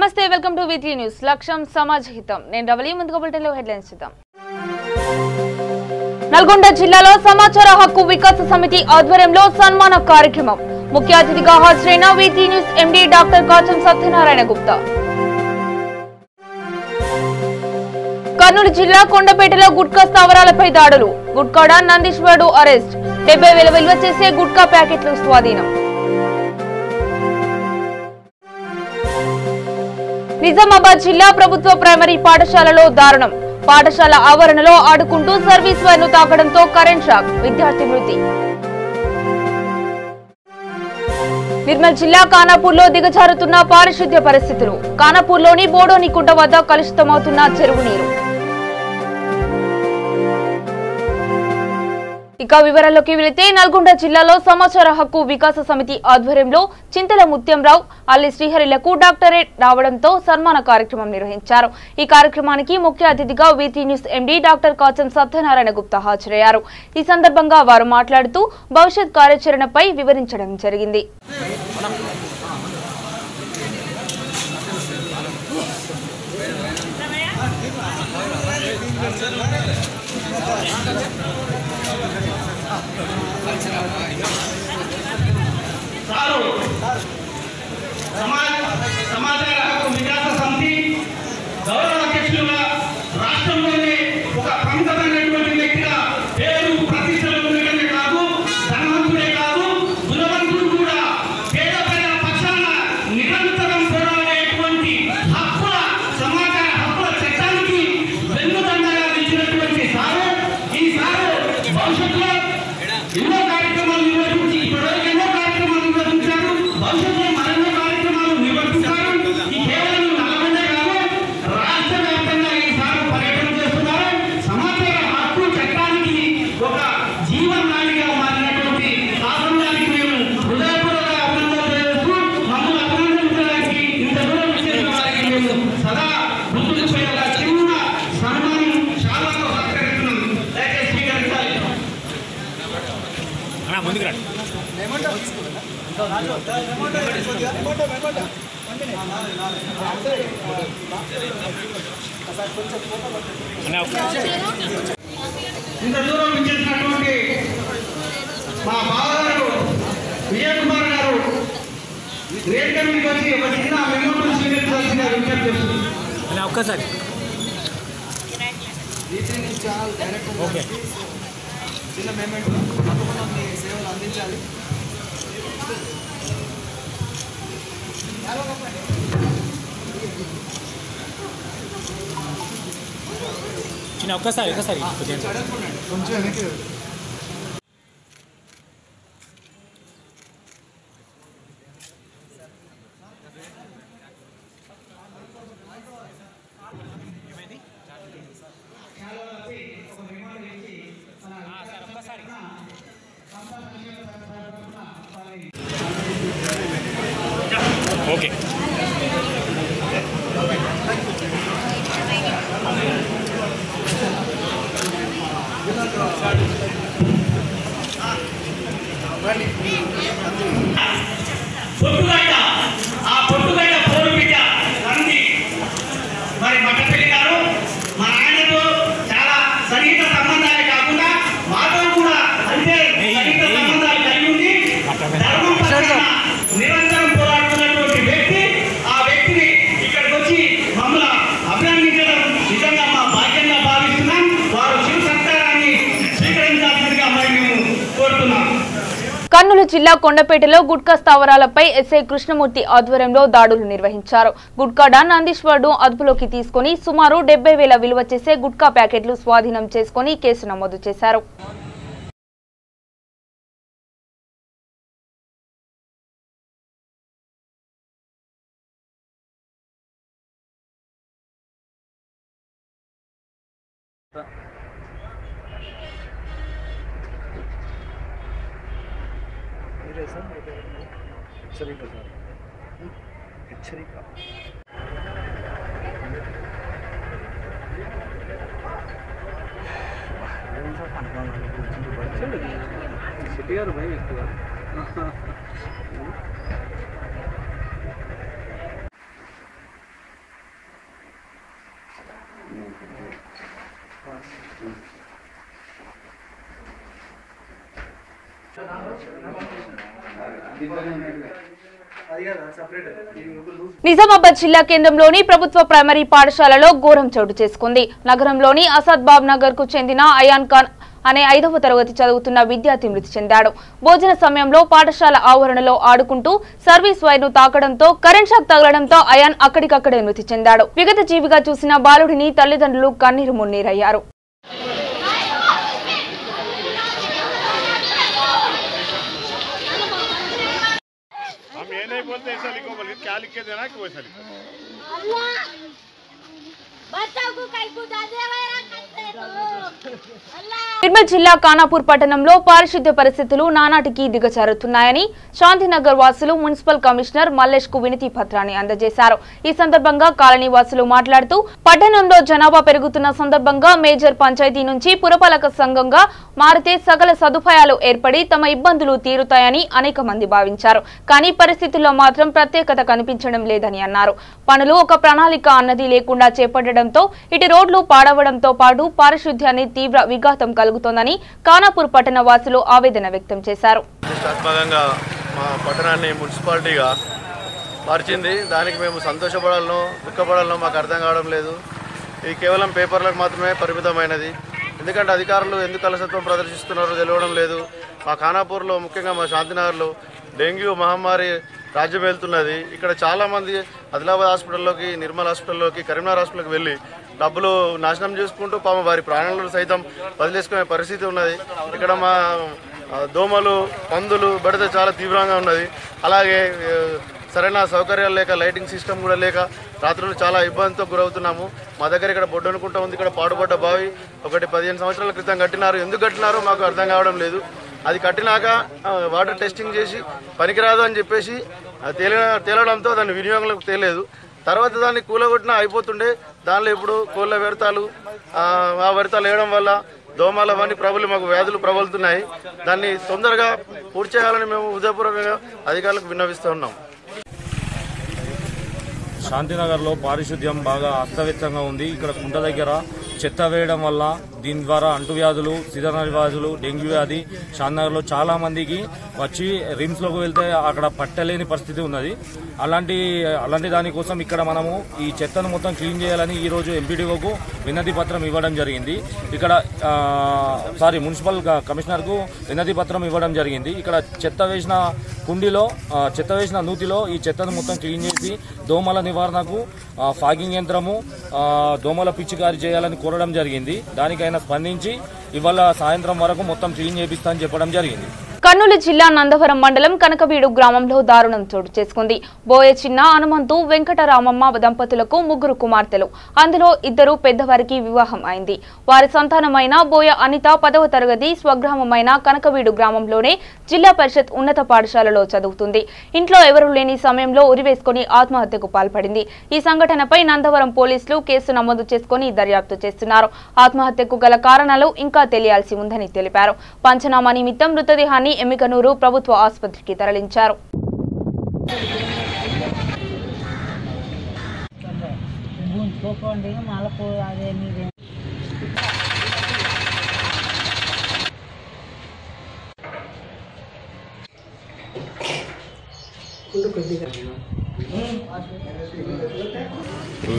నమస్తే welcome two weekly news లక్ష్యం సమాజ్ హితం నేను రవలి ముందుగా బులెటిన్ లో హెడ్లైన్స్ చూద్దాం నల్గొండ జిల్లాలో సమాచార హక్కు వికాస సమితి ఆధ్వర్యంలో సన్మాన కార్యక్రమం ముఖ్య అతిథిగా హాజరైన weekly news MD doctor Kacham Satyanarayana Gupta Kurnool జిల్లా కొండపేటలో గుట్కా స్థావరాలపై దాడులు గుట్కాడ నందీశ్వరుడు అరెస్ట్ 70,000 విలువ చేసే గుట్కా ప్యాకెట్లు స్వాధీనం నిజామాబాద్ జిల్లా ప్రభుత్వ ప్రైమరీ పాఠశాలలో దారుణం పాఠశాల ఆవరణలో ఆడుకుంటూ సర్వీస్ వైర్ను తాకడంతో కరెంట్ షాక్ విద్యార్థి మృతి నిర్మల్ జిల్లా ఖానాపూర్లో దిగజారుతున్న పారిశుద్ధ్య పరిస్థితులు ఖానాపూర్లోని బోడోని కుంట వద్ద కలుషితమవుతున్న చెరువు నీరు ఇక వివరాల్లోకి వెళితే నల్గొండ జిల్లాలో సమాచార హక్కు వికాస సమితి ఆధ్వర్యంలో చింతల ముత్యంరావు అల్లి శ్రీహరిలకు డాక్టరేట్ రావడంతో సన్మాన కార్యక్రమం నిర్వహించారు ఈ కార్యక్రమానికి ముఖ్య అతిథిగా వీటీ news MD doctor Kacham Satyanarayana Gupta హాజరయ్యారు ఈ సందర్భంగా వారు మాట్లాడుతూ భవిష్యత్ కార్యాచరణపై వివరించడం జరిగింది సమాచార హక్కు వికాస సమితి గౌరవ అధ్యక్షులుగా రాష్ట్రంలోనే ఒక ప్రముఖమైనటువంటి వ్యక్తిగా పేరు ప్రతిష్టలు ఉండడమే కాదు ధనవంతుడే కాదు గుణవంతుడు కూడా పేద ప్రజల పక్షాన నిరంతరం పోరాడేటువంటి హక్కుల సమాచార హక్కుల చట్టానికి వెన్నుదండగా నిలిచినటువంటి సారు ఈ సారు భవిష్యత్తులో ఎన్నో కార్యక్రమాలు నిర్వహించి ఇప్పటివరకు ఎన్నో కార్యక్రమాలు నిర్వహించారు భవిష్యత్తులో మరెన్నో కార్యక్రమాలు నిర్వహిస్తారు ఈ కేవలం నల్లగొండే కాదు రాష్ట్ర వ్యాప్తంగా ఈ సారు పర్యటన చేస్తున్నారు సమాచార హక్కు చట్టానికి ఒక జీవనాడిగా మారినటువంటి శాసనానికి మేము హృదయపూర్వక అభినందనలు చేస్తూ మమ్మల్ని అభినందించడానికి ఇంత దూరం వచ్చేసిన వారికి మేము సదా గుర్తుండిపోయేలా చిన్న సన్మానం శాలతో సత్కరిస్తున్నాం దయచేసి స్వీకరించాలి ముందుకు రండి ఇంత దూరం ఇచ్చేసినటువంటి మా బావగారు విజయ్ కుమార్ గారు గ్రేట్ కమిటీకి వచ్చి ఒక చిన్న మెమోరియల్ స్వీకరించాల్సిందిగా విజ్ఞప్తి చేస్తుంది ఒక్కసారి ఓకే చిన్న పేమెంట్ తప్పకుండా మీ సేవలు అందించాలి చిన్న ఒక్కసారి కొంచెం వెనక్కి ఓకే పొట్టుగడ్డ ఆ పొట్టుగడ్డ పోరు బిడ్డ నంది మరి మట్టపల్లి గారు మా నాయనతో చాలా సన్నిహిత సంబంధాలే కాకుండా మాతో కూడా అంతే సన్నిహిత సంబంధాలు కలిగి ఉంది ధర్మం పక్షాన నిరంతరం పోరాడుతున్నటువంటి వ్యక్తి ఆ వ్యక్తిని ఇక్కడికి వచ్చి మమ్మల్ని అభినందించడం నిజంగా మా భాగ్యంగా భావిస్తున్నాం వారు శివ సత్కారాన్ని స్వీకరించాల్సిందిగా మరి మేము కోరుతున్నాం కర్నూలు జిల్లా కొండపేటలో గుట్కా స్థావరాలపై ఎస్ఐ కృష్ణమూర్తి ఆధ్వర్యంలో దాడులు నిర్వహించారు గుట్కాడ నందీశ్వరుడు అదుపులోకి తీసుకుని సుమారు 70,000 విలువ చేసే గుట్కా ప్యాకెట్లు స్వాధీనం చేసుకుని కేసు నమోదు చేశారు హెచ్చరిక सिटी यार भाई एक बार నిజామాబాద్ జిల్లా కేంద్రంలోని ప్రభుత్వ ప్రైమరీ పాఠశాలలో ఘోరం చోటు చేసుకుంది. నగరంలోని అసద్బాబ్ నగర్ కు చెందిన అయాన్ ఖాన్ అనే 5వ తరగతి చదువుతున్న విద్యార్థి మృతి చెందాడు. భోజన సమయంలో పాఠశాల ఆవరణలో ఆడుకుంటూ సర్వీస్ వైర్ ను తాకడంతో కరెంట్ షాక్ తగలడంతో అయాన్ అక్కడికక్కడే మృతి చెందాడు. విగత జీవిగా చూసిన బాలుడిని తల్లిదండ్రులు కన్నీరు మున్నీరయ్యారు. నిర్మల్ జిల్లా ఖానాపూర్ పట్టణంలో పారిశుద్ధ్య పరిస్థితులు నానాటికి దిగజారుతున్నాయని శాంతినగర్ వాసులు మున్సిపల్ కమిషనర్ మల్లేష్ కు వినతి పత్రాన్ని అందజేశారు. ఈ సందర్భంగా కాలనీ వాసులు మాట్లాడుతూ పట్టణంలో జనాభా పెరుగుతున్న సందర్భంగా మేజర్ పంచాయతీ నుంచి పురపాలక సంఘంగా మారితే సకల సదుపాయాలు ఏర్పడి తమ ఇబ్బందులు తీరుతాయని అనేక మంది భావించారు. కానీ పరిస్థితుల్లో మాత్రం ప్రత్యేకత కనిపించడం లేదని అన్నారు. పనులు ఒక ప్రణాళిక అన్నది లేకుండా చేపట్టడంతో ఇటు రోడ్లు పాడవడంతో పాటు పారిశుద్ధ్యాన్ని తీవ్ర విఘాతం కలుగుతోందని ఖానాపూర్ పట్టణ వాసులు ఆవేదన వ్యక్తం చేశారు. ప్రతిష్టాత్మకంగా మా పట్టణాన్ని మున్సిపాలిటీగా మార్చింది. దానికి మేము సంతోషపడాలనో దుఃఖపడాలనో మాకు అర్థం కావడం లేదు. ఇది కేవలం పేపర్లకు మాత్రమే పరిమితమైనది. ఎందుకంటే అధికారులు ఎందుకు అలసత్వం ప్రదర్శిస్తున్నారో తెలియడం లేదు. మా ఖానాపూర్లో ముఖ్యంగా మా శాంతినగర్లో డెంగ్యూ మహమ్మారి రాజ్యం వెళ్తున్నది. ఇక్కడ చాలామంది ఆదిలాబాద్ హాస్పిటల్లోకి, నిర్మల్ హాస్పిటల్లోకి, కరీంనగర్ హాస్పిటల్కి వెళ్ళి డబ్బులు నాశనం చేసుకుంటూ పాపం వారి ప్రాణాలను సైతం వదిలేసుకునే పరిస్థితి ఉన్నది. ఇక్కడ మా దోమలు, పందులు బెడద చాలా తీవ్రంగా ఉన్నది. అలాగే సరైన సౌకర్యాలు లేక, లైటింగ్ సిస్టమ్ కూడా లేక రాత్రులు చాలా ఇబ్బందితో గురవుతున్నాము. మా దగ్గర ఇక్కడ బొడ్డు అనుకుంటా ఉంది. ఇక్కడ పాడుపడ్డ బావి ఒకటి 15 సంవత్సరాల క్రితం కట్టినారు. ఎందుకు కట్టినారో మాకు అర్థం కావడం లేదు. అది కట్టినాక వాటర్ టెస్టింగ్ చేసి పనికిరాదు అని చెప్పేసి తేలడంతో దాని వినియోగంలోకి తేలేదు. తర్వాత దాన్ని కూలగొట్టినా అయిపోతుండే. దానిలో ఇప్పుడు కోళ్ళ వ్యర్థాలు, ఆ వ్యర్థాలు వేయడం వల్ల దోమలు అవన్నీ మాకు వ్యాధులు ప్రబలుతున్నాయి. దాన్ని తొందరగా పూర్తి చేయాలని మేము హృదయపూర్వకంగా అధికారులకు విన్నవిస్తూ ఉన్నాం. శాంతినగర్లో పారిశుద్ధ్యం బాగా అస్తవ్యస్తంగా ఉంది. ఇక్కడ కుంట దగ్గర చెత్త వేయడం వల్ల దీని ద్వారా అంటువ్యాధులు, సీజనల్ వ్యాధులు, డెంగ్యూ వ్యాధి శాంతినగర్లో చాలా మందికి వచ్చి రిమ్స్లోకి వెళ్తే అక్కడ పట్టలేని పరిస్థితి ఉన్నది. అలాంటి దానికోసం ఇక్కడ మనము ఈ చెత్తను మొత్తం క్లీన్ చేయాలని ఈరోజు ఎంపీడీఓకు వినతి పత్రం ఇవ్వడం జరిగింది. ఇక్కడ మున్సిపల్ కమిషనర్కు వినతి పత్రం ఇవ్వడం జరిగింది. ఇక్కడ చెత్త వేసిన కుండీలో, చెత్త వేసిన నూతిలో ఈ చెత్తను మొత్తం క్లీన్ చేసి దోమల నివారణకు ఫాగింగ్ యంత్రము, దోమల పిచ్చికారి చేయాలని కోరడం జరిగింది. దానికైనా స్పందించి ఇవాళ సాయంత్రం వరకు మొత్తం క్లీన్ చేపిస్తా అని చెప్పడం జరిగింది. కర్నూలు జిల్లా నందవరం మండలం కనకవీడు గ్రామంలో దారుణం చోటు చేసుకుంది. బోయ చిన్న, హనుమంతు, వెంకటరామమ్మ దంపతులకు 3 కుమార్తెలు. అందులో 2 పెద్దవారికి వివాహం అయింది. వారి సంతానమైన బోయ అనిత 10వ తరగతి స్వగ్రామమైన కనకవీడు గ్రామంలోనే జిల్లా పరిషత్ ఉన్నత పాఠశాలలో చదువుతుంది. ఇంట్లో ఎవరూ లేని సమయంలో ఉరివేసుకుని ఆత్మహత్యకు పాల్పడింది. ఈ సంఘటనపై నందవరం పోలీసులు కేసు నమోదు చేసుకుని దర్యాప్తు చేస్తున్నారు. ఆత్మహత్యకు గల కారణాలు ఇంకా తెలియాల్సి ఉందని తెలిపారు. పంచనామా నిమిత్తం మృతదేహాన్ని ఎమ్మికనూరు ప్రభుత్వ ఆసుపత్రికి తరలించారు.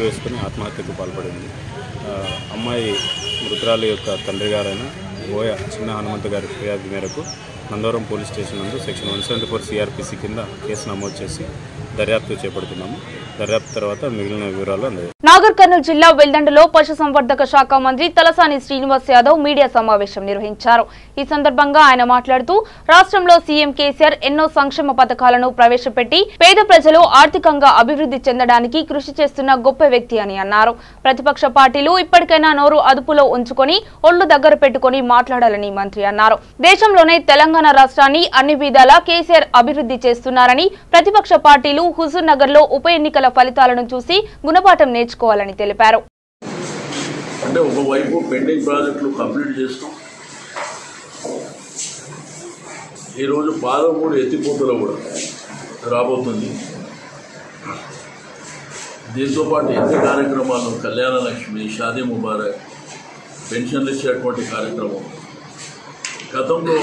వేసుకుని ఆత్మహత్యకు పాల్పడింది. అమ్మాయి మృతురాలు యొక్క తండ్రి గారైన బోయ చిన్న హనుమంతు గారి ఫిర్యాదు మేరకు నందవరం పోలీస్ స్టేషన్ నందు సెక్షన్ 174 సిఆర్పిసి కింద కేసు నమోదు చేసి దర్యాప్తు చేపడుతున్నాము. దర్యాప్తు తర్వాత మిగిలిన వివరాలు అందజేస్తాము. నాగర్ కర్నూలు జిల్లా వెల్దండలో పశుసంవర్ధక శాఖ మంత్రి తలసాని శ్రీనివాస్ యాదవ్ మీడియా సమావేశం నిర్వహించారు. ఈ సందర్భంగా ఆయన మాట్లాడుతూ రాష్ట్రంలో సీఎం కేసీఆర్ ఎన్నో సంక్షేమ పథకాలను ప్రవేశపెట్టి పేద ప్రజలు ఆర్థికంగా అభివృద్ధి చెందడానికి కృషి చేస్తున్న గొప్ప వ్యక్తి అని అన్నారు. ప్రతిపక్ష పార్టీలు ఇప్పటికైనా నోరు అదుపులో ఉంచుకొని ఒళ్లు దగ్గర పెట్టుకుని మాట్లాడాలని మంత్రి అన్నారు. దేశంలోనే తెలంగాణ రాష్ట్రాన్ని అన్ని విధాలా కేసీఆర్ అభివృద్ధి చేస్తున్నారని, ప్రతిపక్ష పార్టీలు హుజూర్ నగర్ లో ఉప ఎన్నికల ఫలితాలను చూసి గుణపాఠం నేర్చుకోవాలని తెలిపారు. అంటే ఒకవైపు పెండింగ్ ప్రాజెక్టులు కంప్లీట్ చేస్తాం. ఈరోజు పాదమూడు ఎత్తిపోతలో కూడా రాబోతుంది. దీంతో పాటు ఎన్నో కార్యక్రమాలు, కళ్యాణ లక్ష్మి, షాదీ ముబారక్, పెన్షన్లు ఇచ్చేటువంటి కార్యక్రమం, గతంలో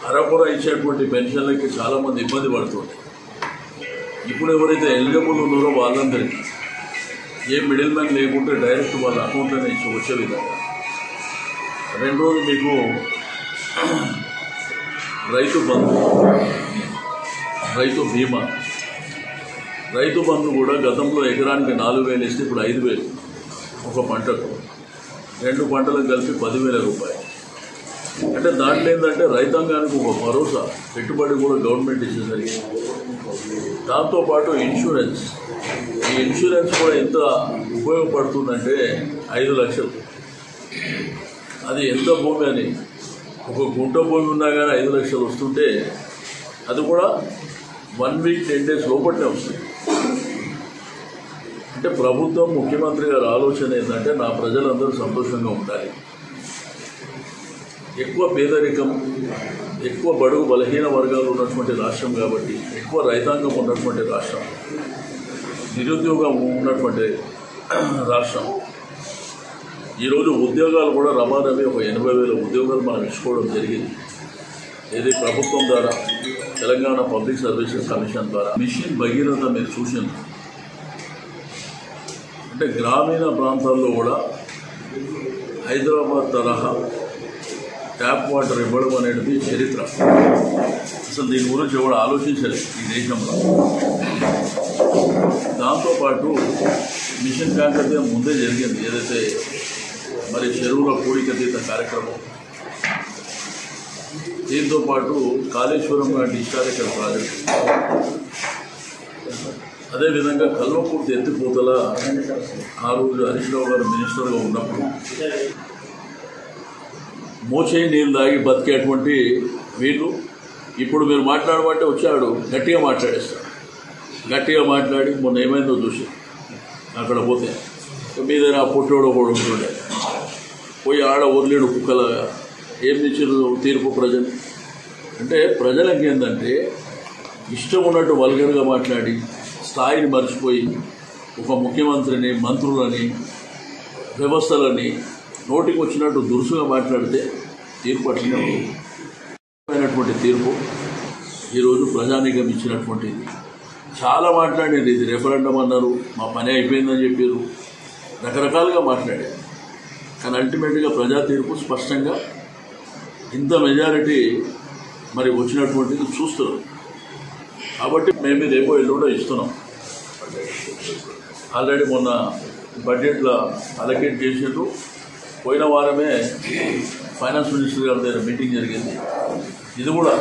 అరకొర ఇచ్చేటువంటి పెన్షన్లకి చాలామంది ఇబ్బంది పడుతుంది. ఇప్పుడు ఎవరైతే ఎలిజిబుల్ ఉన్నారో వాళ్ళందరికీ ఏ మిడిల్ మ్యాన్ లేకుంటే డైరెక్ట్ వాళ్ళ అకౌంట్లోనే ఇచ్చి వచ్చే విధంగా. రెండోది మీకు రైతు బంధు, రైతు బీమా. రైతు బంధు కూడా గతంలో ఎకరానికి 4,000 ఇస్తే ఇప్పుడు 5,000 ఒక పంటకు, 2 పంటలకు కలిపి 10,000 రూపాయలు. అంటే దాంట్లో ఏంటంటే రైతాంగానికి ఒక భరోసా, పెట్టుబడి కూడా గవర్నమెంట్ ఇచ్చేసరికి. దాంతోపాటు ఇన్సూరెన్స్, ఈ ఇన్సూరెన్స్ కూడా ఎంత ఉపయోగపడుతుందంటే 5 లక్షలు. అది ఎంత భూమి అని, ఒక గుంట భూమి ఉన్నా కానీ 5 లక్షలు వస్తుంటే అది కూడా 1 వీక్ 10 డేస్ లోపలనే వస్తుంది. అంటే ప్రభుత్వం, ముఖ్యమంత్రి గారి ఆలోచన ఏంటంటే నా ప్రజలందరూ సంతోషంగా ఉండాలి. ఎక్కువ పేదరికం, ఎక్కువ బడుగు బలహీన వర్గాలు ఉన్నటువంటి రాష్ట్రం కాబట్టి, ఎక్కువ రైతాంగం ఉన్నటువంటి రాష్ట్రం, నిరుద్యోగం ఉన్నటువంటి రాష్ట్రం. ఈరోజు ఉద్యోగాలు కూడా రమారమి ఒక 80,000 ఉద్యోగాలు మనం ఇచ్చుకోవడం జరిగింది. ఇది ప్రభుత్వం ద్వారా, తెలంగాణ పబ్లిక్ సర్వీసెస్ కమిషన్ ద్వారా. మిషన్ భగీరథ మీరు చూసింది. అంటే గ్రామీణ ప్రాంతాల్లో కూడా హైదరాబాద్ తరహా ట్యాప్ వాటర్ ఇవ్వడం అనేది చరిత్ర. అసలు దీని గురించి ఎవరు ఆలోచించలేదు ఈ దేశంలో. దాంతోపాటు మిషన్ కాకతీయ ముందే జరిగింది, ఏదైతే మరి చెరువుల పూడికతీత కార్యక్రమం. దీంతోపాటు కాళేశ్వరం లాంటి హిస్టారికల్ ప్రాజెక్టు, అదేవిధంగా కల్వకుర్తి ఎత్తిపోతల ఆ రోజు హరీష్ రావు గారు మినిస్టర్గా ఉన్నప్పుడు మోచేయి నీళ్ళు తాగి బతికేటువంటి వీళ్ళు ఇప్పుడు మీరు మాట్లాడమంటే వచ్చాడు గట్టిగా మాట్లాడేస్తాడు. గట్టిగా మాట్లాడి మొన్న ఏమైందో చూసి అక్కడ పోతే మీద నా పుట్టోడు కూడా ఉంటుండే, పోయి ఆడ వదిలేడు కుక్కలాగా. ఏం తెచ్చారు తీర్పు ప్రజలు అంటే? ప్రజలకి ఏంటంటే ఇష్టం ఉన్నట్టు వల్గర్గా మాట్లాడి స్థాయిని మర్చిపోయి ఒక ముఖ్యమంత్రిని, మంత్రులని, వ్యవస్థలని నోటికి వచ్చినట్టు దురుసుగా మాట్లాడితే తీర్పు అట్లైనటువంటి తీర్పు ఈరోజు ప్రజానీకం ఇచ్చినటువంటిది. చాలా మాట్లాడారు, ఇది రెఫరెండం అన్నారు, మా పని అయిపోయిందని చెప్పారు, రకరకాలుగా మాట్లాడారు. కానీ అల్టిమేట్గా ప్రజా తీర్పు స్పష్టంగా ఇంత మెజారిటీ మరి వచ్చినటువంటిది చూస్తున్నాం. కాబట్టి మేము రేపో ఎల్లుండో ఇస్తున్నాం. ఆల్రెడీ మొన్న బడ్జెట్లో అలొకేట్ చేసినట్టు పోయిన వారమే ఫైనాన్స్ మినిస్టర్ గారి దగ్గర మీటింగ్ జరిగింది. ఇది కూడా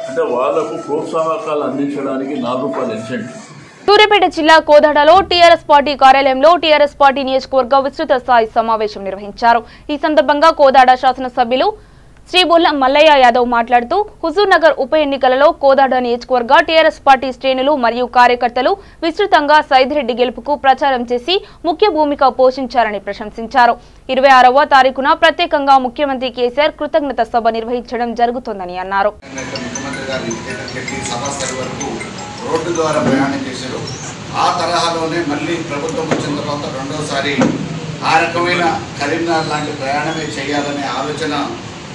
అంటే వాళ్లకు ప్రోత్సాహకాలు అందించడానికి ₹4 ఇన్సెంటివ్. సూర్యాపేట జిల్లా కోదాడలో టీఆర్ఎస్ పార్టీ కార్యాలయంలో టీఆర్ఎస్ పార్టీ నియోజకవర్గ విస్తృత స్థాయి సమావేశం నిర్వహించారు. ఈ సందర్భంగా కోదాడ శాసనసభ్యులు శ్రీ బొల్ల మల్లయ్య యాదవ్ మాట్లాడుతూ హుజూర్ నగర్ ఉప ఎన్నికలలో కోదాడ నియోజకవర్గ టీఆర్ఎస్ పార్టీ శ్రేణులు మరియు కార్యకర్తలు విస్తృతంగా సైదిరెడ్డి గెలుపుకు ప్రచారం చేసి ముఖ్య భూమిక పోషించారని ప్రశంసించారు. 26వ తారీఖున ప్రత్యేకంగా ముఖ్యమంత్రి కేసీఆర్ కృతజ్ఞత సభ నిర్వహించడం జరుగుతుందని అన్నారు. రోడ్డు ద్వారా ప్రయాణం చేశారు. ఆ తరహాలోనే మళ్ళీ ప్రభుత్వం వచ్చిన తర్వాత రెండోసారి ఆ రకమైన కరీంనగర్ లాంటి ప్రయాణమే చేయాలనే ఆలోచన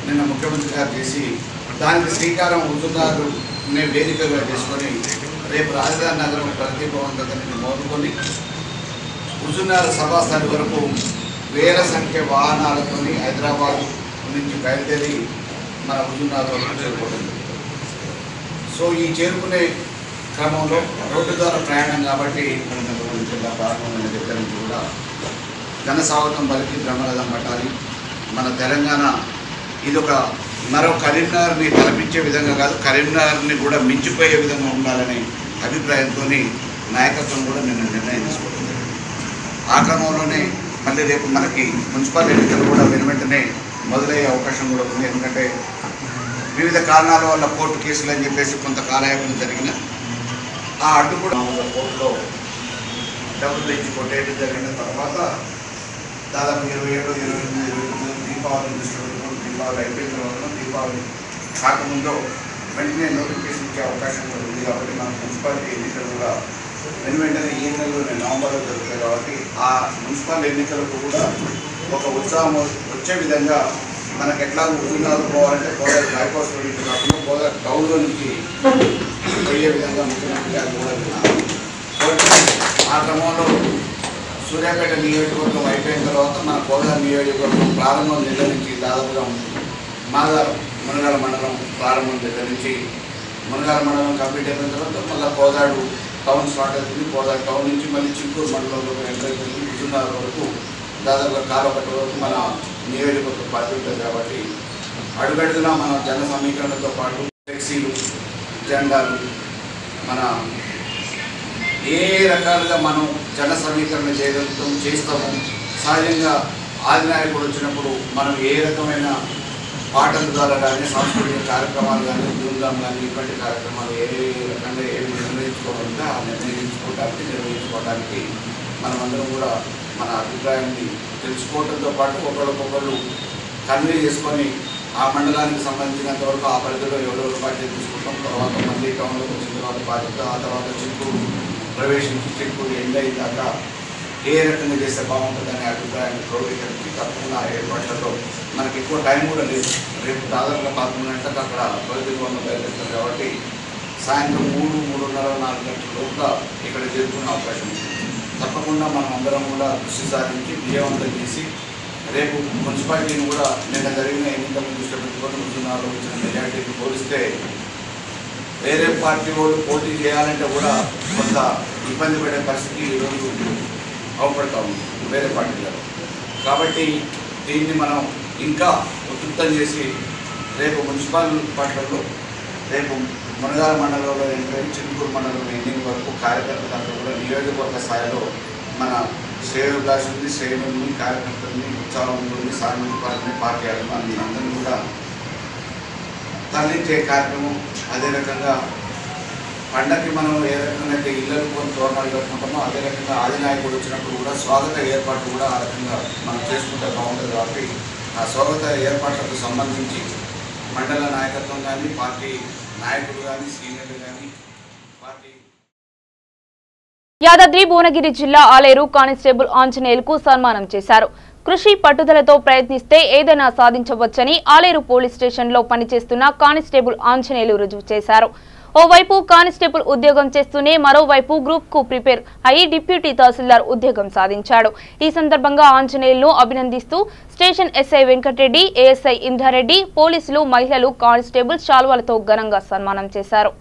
నిన్న ముఖ్యమంత్రి గారు చేసి దానికి శ్రీకారం హుజూర్నగర్నే వేదికగా చేసుకొని రేపు రాజధాని నగరం ప్రగతి భవన్ దగ్గర నుంచి మొదలుకొని హుజూర్నగర్ సభాస్థలి వరకు వేల సంఖ్య వాహనాలతో హైదరాబాద్ నుంచి బయలుదేరి మన హుజూర్నగర్ వరకు చేరుకుంటుంది. సో ఈ చేరుకునే క్రమంలో రోడ్డు ద్వారా ప్రయాణం కాబట్టి జిల్లా ప్రారంభమైన దగ్గర నుంచి కూడా ఘన స్వాగతం పలికి బ్రహ్మరథం పట్టాలి. మన తెలంగాణ ఇది ఒక మరో కరీంనగర్ని తలపించే విధంగా కాదు, కరీంనగర్ని కూడా మించిపోయే విధంగా ఉండాలనే అభిప్రాయంతో నాయకత్వం కూడా నిన్న నిర్ణయం తీసుకోవడం. ఆ క్రమంలోనే మళ్ళీ రేపు మనకి మున్సిపల్ ఎన్నికలు కూడా వెనువెంటనే మొదలయ్యే అవకాశం కూడా ఉంది. ఎందుకంటే వివిధ కారణాల వల్ల కోర్టు కేసులు అని చెప్పేసి కొంత కాలయాపన జరిగిన ఆ అడ్డు కూడా కోర్టులో డబ్బులు తెచ్చి కొట్టేయడం జరిగిన తర్వాత దాదాపు 27, 28 దీపావళి దృష్టిలో దీపావళి అయిపోయిన తర్వాత దీపావళి కాకముందు వెంటనే నోటిఫికేషన్ ఇచ్చే అవకాశం కూడా ఉంది. కాబట్టి మన మున్సిపాలిటీ ఎన్నికలు కూడా వెంటనే ఈ నెలలోనే నవంబర్లో జరుగుతాయి కాబట్టి ఆ మున్సిపల్ ఎన్నికలకు కూడా ఒక ఉత్సాహం వచ్చే విధంగా మనకు ఎట్లా ఉద్యోగాలు పోవాలంటే కోదాడ బైపాస్ నుంచి కాకుండా కోదాడ టౌన్లో నుంచి పోయే విధంగా ముఖ్యమంత్రి గారు కూడా ఆ క్రమంలో సూర్యాపేట నియోజకవర్గం అయిపోయిన తర్వాత మన కోదాడ నియోజకవర్గం ప్రారంభం దగ్గర నుంచి దాదాపుగా మునగాల మండలం ప్రారంభం దగ్గర నుంచి మునగాల మండలం కంప్లీట్ అయిపోయిన తర్వాత మళ్ళీ కోదాడు టౌన్ స్టార్ట్ అవుతుంది. కోదాడ టౌన్ నుంచి మళ్ళీ చిత్తూరు మండలంలో ఎంటర్ అవుతుంది. హుజూర్నగర్ వరకు దాదాపుగా కాలపట్ట వరకు మన నియోజకవర్గ పార్టీ ఉంటుంది కాబట్టి అడుగడుగునా మన జన సమీకరణతో పాటు ఫ్లెక్సీలు జెండాలు మన ఏ రకాలుగా మనం జన సమీకరణ చేస్తాము. సహజంగా ఆదినాయకుడు వచ్చినప్పుడు మనం ఏ రకమైన పాటల ద్వారా కానీ సాంస్కృతిక కార్యక్రమాలు కానీ బృందం కానీ ఇటువంటి కార్యక్రమాలు ఏ రకంగా ఏమి నిర్ణయించుకోవాలంటే ఆ నిర్వహించుకోవడానికి మనమందరం కూడా మన అభిప్రాయాన్ని తెలుసుకోవడంతో పాటు ఒకళ్ళకొకళ్ళు కన్వే చేసుకొని ఆ మండలానికి సంబంధించినంత వరకు ఆ పరిధిలో ఎవరెవరు బాధ్యత తీసుకుంటాం. తర్వాత మళ్ళీ టౌన్లోకి వచ్చిన తర్వాత బాధ్యత, ఆ తర్వాత చిత్తూరు ప్రవేశించి చిత్తూరు ఎండ్ అయ్యేదాకా ఏ రకంగా చేస్తే బాగుంటుందనే అభిప్రాయాన్ని క్రోడీకరించి తప్పకుండా ఏర్పాట్లతో మనకి ఎక్కువ టైం కూడా లేదు. రేపు దాదాపుగా 11 గంటలకు అక్కడ ప్రతిభవనం బయలుదేరుతారు కాబట్టి సాయంత్రం 3-3:30-4 గంటల లోపల ఇక్కడ జరుగుతున్న అవకాశం ఉంది. తప్పకుండా మనం అందరం కూడా దృష్టి సారించి విజయవంతం చేసి రేపు మున్సిపాలిటీని కూడా నిన్న జరిగిన ఎన్నికలను దృష్టి పెట్టుకొని హుజూర్నగర్లో వచ్చిన మెజార్టీని పోలిస్తే వేరే పార్టీ వాళ్ళు పోటీ చేయాలంటే కూడా కొంత ఇబ్బంది పడే పరిస్థితి ఈరోజు అవపడతా ఉంది వేరే పార్టీలలో. కాబట్టి దీన్ని మనం ఇంకా ఉధృతం చేసి రేపు మున్సిపల్ పార్టీలలో రేపు మునగాల మండలంలో ఎంటర్ చిత్తూరు మండలం ఎండింగ్ వరకు కార్యకర్తలంతా కూడా నియోజకవర్గ స్థాయిలో మన శ్రేయోభిలాషుల్ని శ్రేణుల్ని కార్యకర్తల్ని ఉత్సాహం ఉంటుంది. సామాజిక పార్టీ అభిమానులు అందరినీ కూడా తరలించే కార్యక్రమం. అదే రకంగా పండగకి మనం ఏ రకంగా అయితే ఇళ్ళలు కొని తోరణాలు కట్టుకుంటామో అదే రకంగా ఆదినాయకుడు వచ్చినప్పుడు కూడా స్వాగత ఏర్పాట్లు కూడా ఆ రకంగా మనం చేసుకుంటే బాగుంటుంది. కాబట్టి ఆ స్వాగత ఏర్పాట్లకు సంబంధించి మండల నాయకత్వం కానీ పార్టీ నాయకులు కానీ సీనియర్లు కానీ పార్టీ యాదాద్రి భువనగిరి జిల్లా ఆలేరు కానిస్టేబుల్ ఆంజనేయులకు సన్మానం చేశారు. కృషి పట్టుదలతో ప్రయత్నిస్తే ఏదైనా సాధించవచ్చని ఆలేరు పోలీస్ స్టేషన్లో పనిచేస్తున్న కానిస్టేబుల్ ఆంజనేయులు రుజువు చేశారు. ఓవైపు కానిస్టేబుల్ ఉద్యోగం చేస్తూనే మరోవైపు గ్రూప్ కు ప్రిపేర్ అయి డిప్యూటీ తహసీల్దార్ ఉద్యోగం సాధించాడు. ఈ సందర్భంగా ఆంజనేయులను అభినందిస్తూ station SI Venkatareddy, ASI Indrareddy, పోలీసులు, మహిళలు, కానిస్టేబుల్ శాల్వాలతో ఘనంగా సన్మానం చేశారు.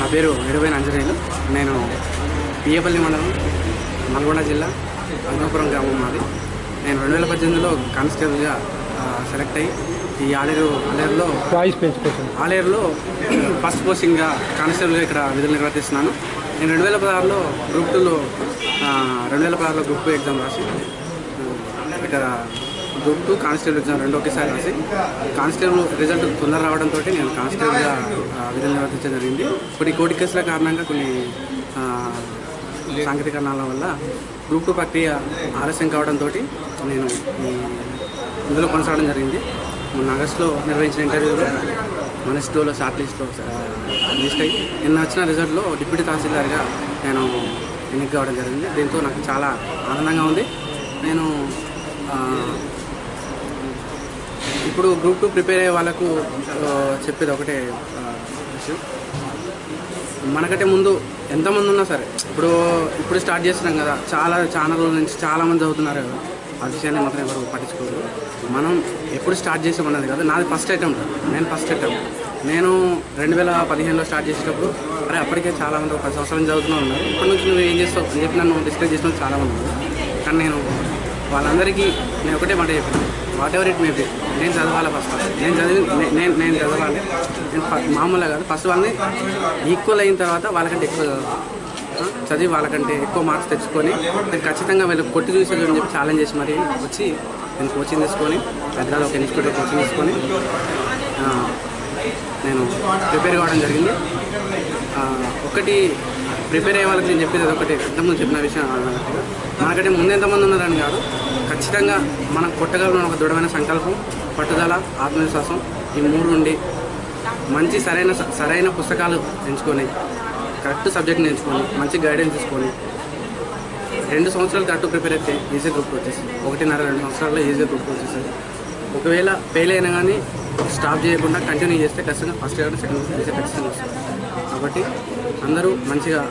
నా పేరు ఎరువైన ఆంజనేయులు. నేను పియ్యపల్లి మండలం నల్గొండ జిల్లా అల్మాపురం గ్రామం మాది. నేను 2018లో కానిస్టేబుల్గా సెలెక్ట్ అయ్యి ఈ ఆలేరులో ఫస్ట్ పోస్టింగ్గా కానిస్టేబుల్గా ఇక్కడ విధులు నిర్వర్తిస్తున్నాను. నేను 2016లో గ్రూప్ 2లో 2016లో గ్రూప్ 2 ఎగ్జామ్ రాసి ఇక్కడ గ్రూప్ 2 కానిస్టేబుల్ ఎగ్జామ్ రెండు ఒకేసారి రాసి కానిస్టేబుల్ రిజల్ట్ తొందర రావడంతో నేను కానిస్టేబుల్గా విధులు నిర్వర్తించడం జరిగింది. కొన్ని కోర్టు కేసుల కారణంగా కొన్ని సాంకేతిక కారణాల వల్ల గ్రూప్ 2 ప్రక్రియ ఆలస్యం కావడంతో నేను ఇందులో కొనసాగడం జరిగింది. మొన్న ఆగస్టులో నిర్వహించిన ఇంటర్వ్యూలో మనస్ 2లో షార్ట్ లిస్ట్ అయ్యి నిన్న వచ్చిన రిజల్ట్లో డిప్యూటీ తహసీల్దార్గా నేను ఎన్నిక కావడం జరిగింది. దీంతో నాకు చాలా ఆనందంగా ఉంది. నేను ఇప్పుడు గ్రూప్ 2 ప్రిపేర్ అయ్యే వాళ్ళకు చెప్పేది ఒకటే విషయం, మనకంటే ముందు ఎంతమంది ఉన్నా సరే ఇప్పుడు స్టార్ట్ చేస్తున్నాం కదా, చాలా ఛానళ్ళ నుంచి చాలామంది చదువుతున్నారు కదా, ఆ విషయాన్ని మాత్రం ఎవరు పట్టించుకోరు. మనం ఎప్పుడు స్టార్ట్ చేసామన్నది కదా. నాది ఫస్ట్ అటెంప్ట్. నేను 2015లో స్టార్ట్ చేసేటప్పుడు అప్పటికే చాలామంది 10 సంవత్సరాలు చదువుతూ ఉన్నారు. ఇప్పటి నుంచి నువ్వు ఏం చేస్తావు అని చెప్పి నన్ను డిస్కస్ చేసిన చాలామంది ఉన్నారు. కానీ నేను వాళ్ళందరికీ నేను ఒకటే మాట చెప్పాను, what ever it may be, నేను చదవాలి. ఫస్ట్ నేను చదవాలి. నేను మామూలుగా కాదు, ఫస్ట్ వాళ్ళని ఈక్వల్ అయిన తర్వాత వాళ్ళకంటే ఎక్కువ చదవాలి. చదివి వాళ్ళకంటే ఎక్కువ మార్క్స్ తెచ్చుకొని నేను ఖచ్చితంగా వీళ్ళకి కొట్టి చూసేది అని చెప్పి ఛాలెంజ్ చేసి మరి వచ్చి నేను కోచింగ్ తీసుకొని పెద్దగా ఒక ఇన్స్టిట్యూట్లో కోచింగ్ తీసుకొని నేను ప్రిపేర్ కావడం జరిగింది. ఒకటి ప్రిపేర్ అయ్యే వాళ్ళకి నేను చెప్పేది ఒకటి ఇంతకుముందు చెప్పిన విషయం మనకంటే ముందు ఎంతమంది ఉన్నారని కాదు, ఖచ్చితంగా మనం కొట్టగలను ఒక దృఢమైన సంకల్పం, పట్టుదల, ఆత్మవిశ్వాసం ఈ మూడు ఉండి మంచి సరైన పుస్తకాలు ఎంచుకొని కరెక్ట్ సబ్జెక్ట్ని ఎంచుకొని మంచి గైడెన్స్ తీసుకొని 2 సంవత్సరాలు కరెక్ట్ ప్రిపేర్ అయితే ఈజీ గ్రూప్ వచ్చేసింది. 1.5-2 సంవత్సరాల్లో ఈజీ గ్రూప్ వచ్చేసింది. ఒకవేళ ఫెయిల్ అయినా కానీ స్టాప్ చేయకుండా కంటిన్యూ చేస్తే ఖచ్చితంగా ఫస్ట్ ఇయర్ సెకండ్ ఇయర్ చేసే ఖచ్చితంగా వస్తుంది. కాబట్టి అందరూ మంచిగా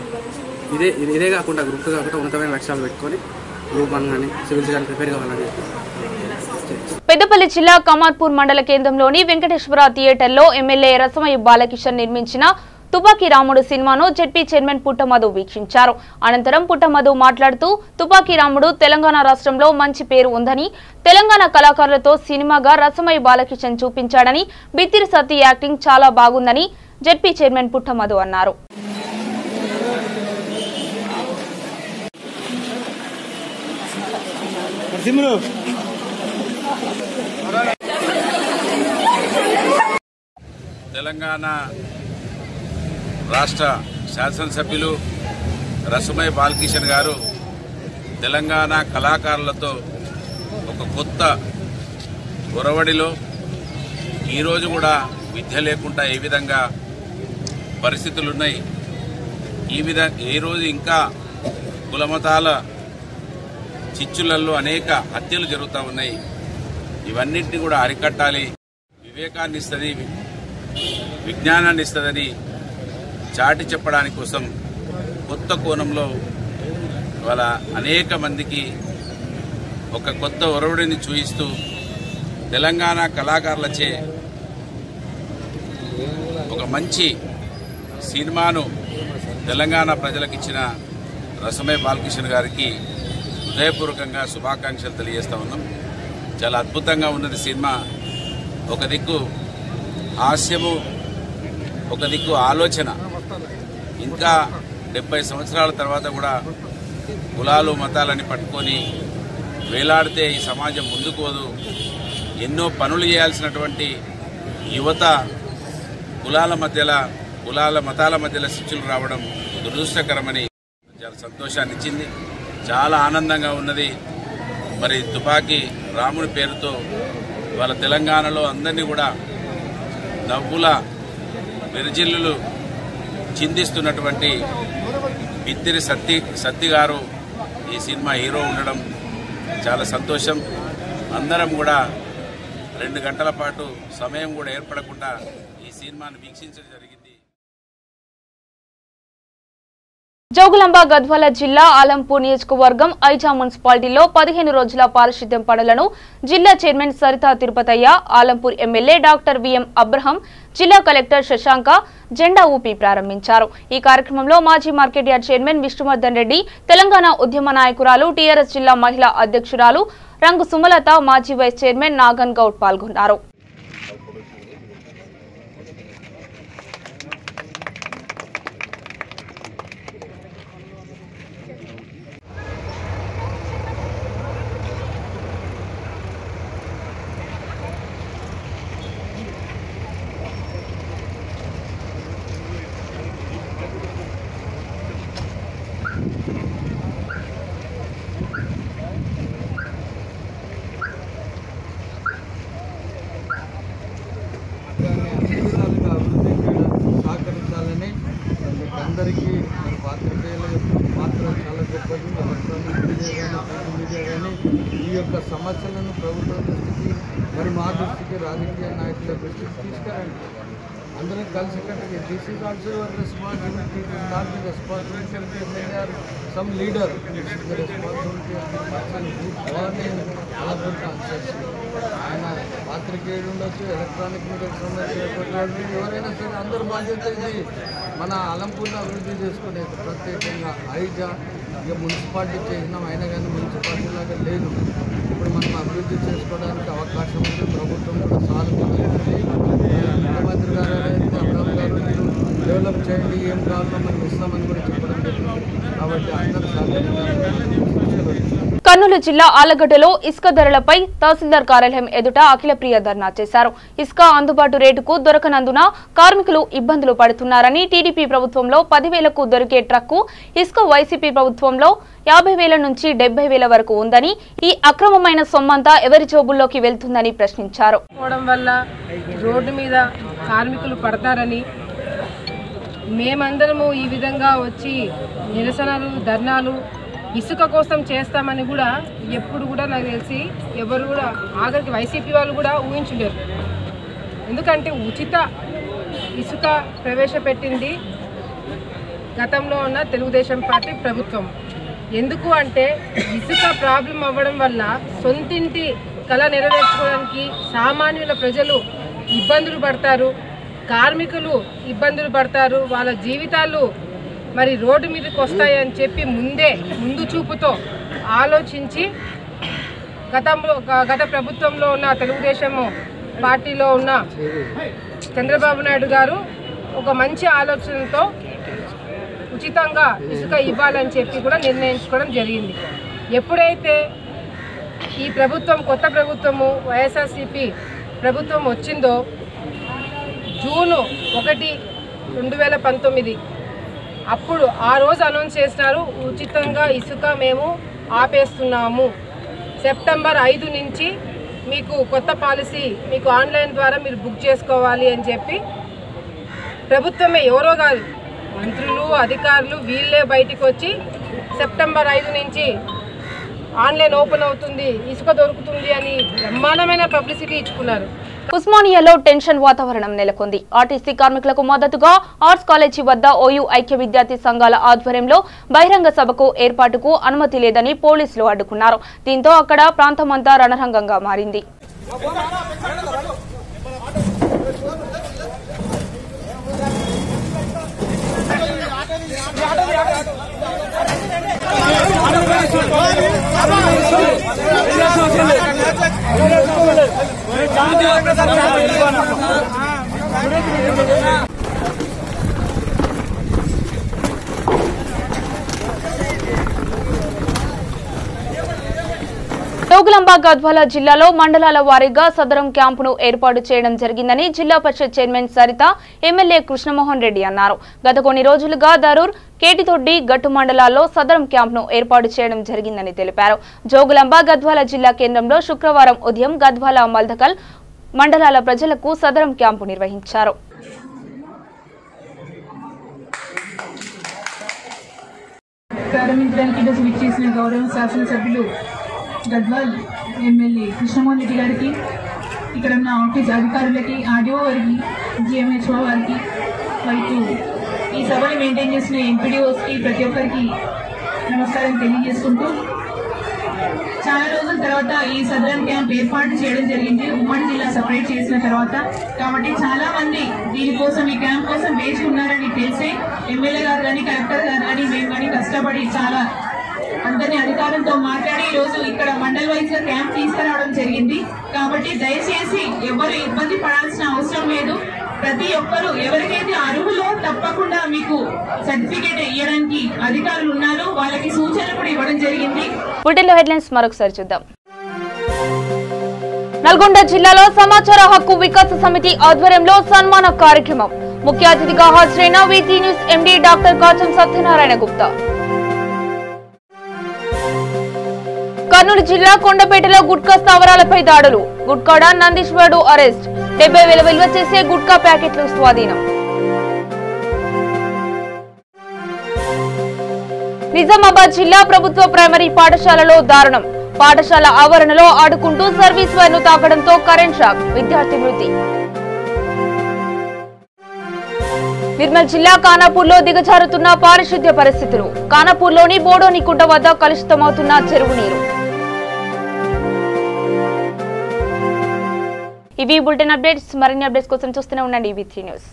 ఇదే కాకుండా గ్రూప్ కాకుండా ఉన్నతమైన లక్ష్యాలు పెట్టుకొని గ్రూప్ 1 కానీ సివిల్స్ కానీ ప్రిపేర్ కావాలని. పెద్దపల్లి జిల్లా కమార్పూర్ మండల కేంద్రంలోని వెంకటేశ్వర థియేటర్లో ఎమ్మెల్యే రసమయ్య బాలకిషన్ నిర్మించిన తుపాకీ రాముడు సినిమాను జెడ్పీ చైర్మన్ పుట్టమధు వీక్షించారు. అనంతరం పుట్టమధు మాట్లాడుతూ తుపాకీ రాముడు తెలంగాణ రాష్ట్రంలో మంచి పేరు ఉందని, తెలంగాణ కళాకారులతో సినిమాగా రసమయ్య బాలకిషన్ చూపించాడని, బిత్తిరి సత్తి యాక్టింగ్ చాలా బాగుందని జెడ్పీ చైర్మన్ పుట్టమధు అన్నారు. తెలంగాణ రాష్ట్ర శాసనసభ్యులు రసమయ్య బాలకిషన్ గారు తెలంగాణ కళాకారులతో ఒక కొత్త ఒరవడిలో ఈరోజు కూడా విద్య లేకుండా ఏ విధంగా పరిస్థితులు ఉన్నాయి, ఈరోజు ఇంకా కులమతాల చిచ్చులలో అనేక హత్యలు జరుగుతూ ఉన్నాయి. ఇవన్నింటినీ కూడా అరికట్టాలి, వివేకాన్ని ఇస్తుంది, విజ్ఞానాన్ని ఇస్తుందని చాటి చెప్పడానికి కోసం కొత్త కోణంలో వాళ్ళ అనేక మందికి ఒక కొత్త ఒరవడిని చూపిస్తూ తెలంగాణ కళాకారులచే ఒక మంచి సినిమాను తెలంగాణ ప్రజలకు ఇచ్చిన రసమయ్య బాలకిషన్ గారికి హృదయపూర్వకంగా శుభాకాంక్షలు తెలియజేస్తా ఉన్నాం. చాలా అద్భుతంగా ఉన్నది సినిమా. ఒక దిక్కు హాస్యము, ఒక దిక్కు ఆలోచన. ఇంకా 70 సంవత్సరాల తర్వాత కూడా కులాలు మతాలని పట్టుకొని వేలాడితే ఈ సమాజం ముందుకోదు. ఎన్నో పనులు చేయాల్సినటువంటి యువత కులాల మతాల మధ్యలో శిక్షలు రావడం దురదృష్టకరమని చాలా సంతోషాన్ని ఇచ్చింది. చాలా ఆనందంగా ఉన్నది. మరి తుపాకీ రాముడి పేరుతో వాళ్ళ తెలంగాణలో అందరినీ కూడా నవ్వుల విరజిల్లులు చిందిస్తున్నటువంటి బిత్తిరి సత్తి గారు ఈ సినిమా హీరో ఉండడం చాలా సంతోషం. అందరం కూడా 2 గంటల పాటు సమయం కూడా ఏర్పడకుండా ఈ సినిమాను వీక్షించడం జరిగింది. జోగులాంబ గద్వాల జిల్లా ఆలంపూర్ నియోజకవర్గం ఐజా మున్సిపాలిటీలో 15 రోజుల పారిశుద్ధ్యం పనులను జిల్లా chairman Saritha Tirupatayya, Alampur MLA doctor VM Abraham, జిల్లా కలెక్టర్ శశాంక జెండా ఊపి ప్రారంభించారు. ఈ కార్యక్రమంలో మాజీ market yard chairman Vishnuvardhan Reddy, Telangana ఉద్యమ నాయకురాలు, టీఆర్ఎస్ జిల్లా మహిళా అధ్యక్షురాలు రంగు సుమలత, మాజీ వైస్ చైర్మన్ నాగన్ గౌడ్ పాల్గొన్నారు. సహకరించాలని అందరికీ పాత్రికేయుల పాత్ర చాలా గొప్పది. ఎలక్ట్రానిక్ మీడియా కానీ ఈ యొక్క సమస్యలను ప్రభుత్వం దృష్టికి మరి మా దృష్టికి రాజకీయ నాయకుల దృష్టికి తీసుకురండి. అందరం కలిసికట్టుగా this is also your responsibility, not the responsibility of the MLA or some leader. It's the responsibility of the person who governing Alampur constituency. ఆయన పాత్రికేయుడు ఉండొచ్చు, ఎలక్ట్రానిక్ మీడియాకి సంబంధించిన ఎవరైనా సరే అందరూ బాధ్యత. ఇది మన ఆలంపూర్ని అభివృద్ధి చేసుకునేది. ప్రత్యేకంగా ఐజా ఇక మున్సిపాలిటీ చేసినాం, అయినా కానీ మున్సిపాలిటీ లాగా లేదు. ఇప్పుడు మనం అభివృద్ధి చేసుకోవడానికి అవకాశం ఉంది. ప్రభుత్వం కూడా సానుకూలంగా ఉంది. ముఖ్యమంత్రి గారు అయితే అబ్రహం గారు డెవలప్ చేయండి, ఏం కావాలో మనం ఇస్తామని కూడా చెప్పడం జరిగింది. కాబట్టి అందరూ సహకరించాలని. కర్నూలు జిల్లా ఆలగడ్డలో ఇసుక ధరలపై తహసీల్దార్ కార్యాలయం ఎదుట అఖిలప్రియ ధర్నా చేశారు. ఇసుక అందుబాటు రేటుకు దొరకనందున కార్మికులు ఇబ్బందులు పడుతున్నారని, టీడీపీ ప్రభుత్వంలో 10,000కు దొరికే ట్రక్కు ఇసుక వైసీపీ ప్రభుత్వంలో 50,000 నుంచి 70,000 వరకు ఉందని, ఈ అక్రమమైన సొమ్మంతా ఎవరి జోబుల్లోకి వెళ్తుందని ప్రశ్నించారు. రోడ్డు మీద కార్మికులు పడతారని మేమందరము ఈ విధంగా వచ్చి నిరసనలు ధర్నాలు ఇసుక కోసం చేస్తామని కూడా ఎప్పుడు కూడా నాకు తెలిసి ఎవరు కూడా ఆఖరికి వైసీపీ వాళ్ళు కూడా ఊహించలేరు. ఎందుకంటే ఉచిత ఇసుక ప్రవేశపెట్టింది గతంలో ఉన్న తెలుగుదేశం పార్టీ ప్రభుత్వం. ఎందుకు అంటే ఇసుక ప్రాబ్లం అవ్వడం వల్ల సొంతింటి కళ నెరవేర్చుకోవడానికి సామాన్యుల ప్రజలు ఇబ్బందులు పడతారు, కార్మికులు ఇబ్బందులు పడతారు, వాళ్ళ జీవితాలు మరి రోడ్డు మీదకి వస్తాయని చెప్పి ముందు చూపుతో ఆలోచించి గత ప్రభుత్వంలో ఉన్న తెలుగుదేశం పార్టీలో ఉన్న చంద్రబాబు నాయుడు గారు ఒక మంచి ఆలోచనతో ఉచితంగా ఇసుక ఇవ్వాలని చెప్పి కూడా నిర్ణయించుకోవడం జరిగింది. ఎప్పుడైతే ఈ ప్రభుత్వం కొత్త ప్రభుత్వము వైఎస్ఆర్సీపీ ప్రభుత్వం వచ్చిందో జూన్ 1, 2019 అప్పుడు ఆ రోజు అనౌన్స్ చేసినారు, ఉచితంగా ఇసుక మేము ఆపేస్తున్నాము, సెప్టెంబర్ 5 నుంచి మీకు కొత్త పాలసీ మీకు ఆన్లైన్ ద్వారా మీరు బుక్ చేసుకోవాలి అని చెప్పి ప్రభుత్వమే, ఎవరో కాదు మంత్రులు అధికారులు వీళ్ళే బయటికి వచ్చి సెప్టెంబర్ 5 నుంచి ఆన్లైన్ ఓపెన్ అవుతుంది, ఇసుక దొరుకుతుంది అని బ్రహ్మాండమైన పబ్లిసిటీ ఇచ్చుకున్నారు. ఉస్మానియాలో టెన్షన్ వాతావరణం నెలకొంది. ఆర్టీసీ కార్మికులకు మద్దతుగా ఆర్ట్స్ కాలేజీ వద్ద ఓయూ ఐక్య విద్యార్థి సంఘాల ఆధ్వర్యంలో బహిరంగ సభకు ఏర్పాటుకు అనుమతి లేదని పోలీసులు అడ్డుకున్నారు. దీంతో అక్కడ ప్రాంతమంతా రణరంగంగా మారింది. జోగులాంబ గద్వాల జిల్లాలో మండలాల వారీగా సదరం క్యాంపును ఏర్పాటు చేయడం జరిగిందని జిల్లా పరిషత్ చైర్మన్ సరిత, ఎమ్మెల్యే కృష్ణమోహన్ రెడ్డి అన్నారు. గత కొన్ని రోజులుగా దరూర్, కేటితొడ్డి, గట్టు మండలాల్లో సదరం క్యాంపును ఏర్పాటు చేయడం జరిగిందని తెలిపారు. జోగులాంబ గద్వాల జిల్లా కేంద్రంలో శుక్రవారం ఉదయం గద్వాల, మల్దకల్ మండలాల ప్రజలకు సదరం క్యాంపు నిర్వహించారు. ప్రారంభించడానికి ఈరోజు విచ్చేసిన గౌరవ శాసనసభ్యులు గద్వాల్ ఎమ్మెల్యే కృష్ణమోహన్ రెడ్డి గారికి, ఇక్కడ ఉన్న ఆఫీస్ అధికారులకి, ఆర్డీఓ వారికి, జిఎంహెచ్ఓ వారికి, మరియు ఈ సభని మెయింటైన్ చేసిన ఎంపీడీఓస్కి ప్రతి ఒక్కరికి నమస్కారం తెలియజేసుకుంటూ, చాలా రోజుల తర్వాత ఈ సదరన్ క్యాంప్ ఏర్పాటు చేయడం జరిగింది ఉమ్మడి జిల్లా సపరేట్ చేసిన తర్వాత. కాబట్టి చాలా మంది దీనికోసం, ఈ క్యాంప్ కోసం వేచి ఉన్నారని తెలిసే ఎమ్మెల్యే గారు కానీ, కలెక్టర్ గారు కానీ, మేము కానీ కష్టపడి చాలా అందరినీ అధికారంతో మాట్లాడి ఈరోజు ఇక్కడ మండల్ వైజ్ గా క్యాంప్ తీసుకురావడం జరిగింది. కాబట్టి దయచేసి ఎవరు ఇబ్బంది పడాల్సిన అవసరం లేదు. ప్రతి ఒక్కరు ఎవరికైతే అర్హులో తప్పకుండా మీకు సర్టిఫికేట్ ఇవ్వడానికి అధికారులు ఉన్నారు, వాళ్ళకి సూచనలు కూడా ఇవ్వడం జరిగింది. బులెటిన్లో హెడ్లైన్స్ మరొకసారి చూద్దాం. నల్గొండ జిల్లాలో సమాచార హక్కు వికాస సమితి ఆధ్వర్యంలో సన్మాన కార్యక్రమం. ముఖ్య అతిథిగా హాజరైన వీటీ news MD doctor Kacham Satyanarayana Gupta. Kurnool జిల్లా కొండపేటలో గుట్కా స్థావరాలపై దాడులు. గుట్కాడ నందీశ్వరుడు అరెస్ట్. 70,000 విలువ చేసే గుట్కా ప్యాకెట్లు స్వాధీనం. నిజామాబాద్ జిల్లా ప్రభుత్వ ప్రైమరీ పాఠశాలలో దారుణం. పాఠశాల ఆవరణలో ఆడుకుంటూ సర్వీస్ వైర్ను తాకడంతో కరెంట్ షాక్. విద్యార్థి మృతి. నిర్మల్ జిల్లా ఖానాపూర్లో దిగజారుతున్న పారిశుద్ధ్య పరిస్థితులు. ఖానాపూర్లోని బోడోని కుంట వద్ద కలుషితమవుతున్న చెరువు నీరు. ఇవి బులెటిన్ అప్డేట్స్. మరిన్ని అప్డేట్స్ కోసం చూస్తూనే ఉండండి వీటీ న్యూస్.